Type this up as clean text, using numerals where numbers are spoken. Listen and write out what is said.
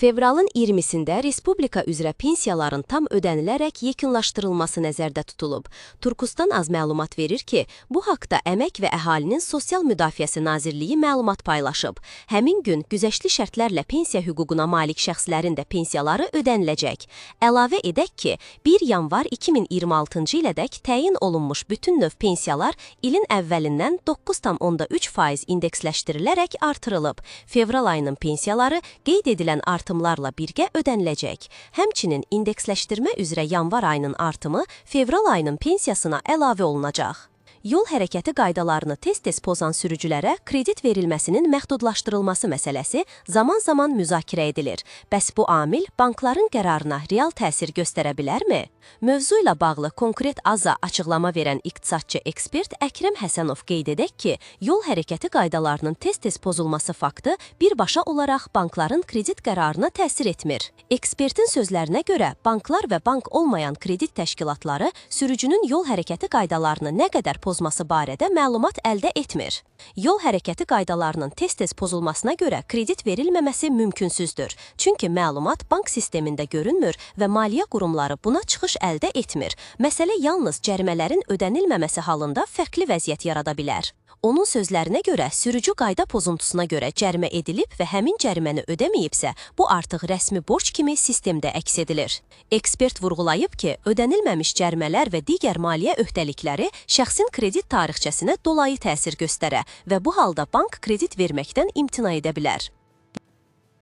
Fevralın 20-sində Respublika üzrə pensiyaların tam ödənilərək yekunlaşdırılması nəzərdə tutulub. Turkistan az məlumat verir ki, bu haqda Əmək və Əhalinin Sosial Müdafiəsi Nazirliyi məlumat paylaşıb. Həmin gün güzəştli şərtlərlə pensiya hüququna malik şəxslərin də pensiyaları ödəniləcək. Əlavə edək ki, 1 yanvar 2026-cı ilədək təyin olunmuş bütün növ pensiyalar ilin əvvəlindən 9,3% indeksləşdirilərək artırılıb. Fevral ayının pensiyaları qeyd edilən artımlarla birgə ödəniləcək. Həmçinin indeksləşdirmə üzrə yanvar ayının artımı fevral ayının pensiyasına əlavə olunacaq. Yol hərəkəti qaydalarını tez-tez pozan sürücülərə kredit verilməsinin məhdudlaşdırılması məsələsi zaman-zaman müzakirə edilir. Bəs bu amil bankların qərarına real təsir göstərə bilərmi? Mövzu ilə bağlı konkret aza açıqlama verən iqtisadçı ekspert Əkrəm Həsənov qeyd edək ki, yol hərəkəti qaydalarının tez-tez pozulması faktı birbaşa olaraq bankların kredit qərarına təsir etmir. Ekspertin sözlərinə görə, banklar və bank olmayan kredit təşkilatları sürücünün yol hərəkəti qaydalarını nə qədər pozması barədə məlumat əldə etmir. Yol hərəkəti qaydalarının tez-tez pozulmasına görə kredit verilməməsi mümkünsüzdür. Çünki məlumat bank sistemində görünmür və maliyyə qurumları buna çıxış əldə etmir. Məsələ yalnız cərimələrin ödənilməməsi halında fərqli vəziyyət yarada bilər. Onun sözlərinə görə, sürücü qayda pozuntusuna görə cərimə edilib və həmin cəriməni ödəməyibsə, bu artıq rəsmi borc kimi sistemdə əks edilir. Ekspert vurğulayıb ki, ödənilməmiş cərimələr və digər maliyyə öhdəlikləri şəxsin kredit tarixçəsinə dolayı təsir göstərə və bu halda bank kredit verməkdən imtina edə bilər.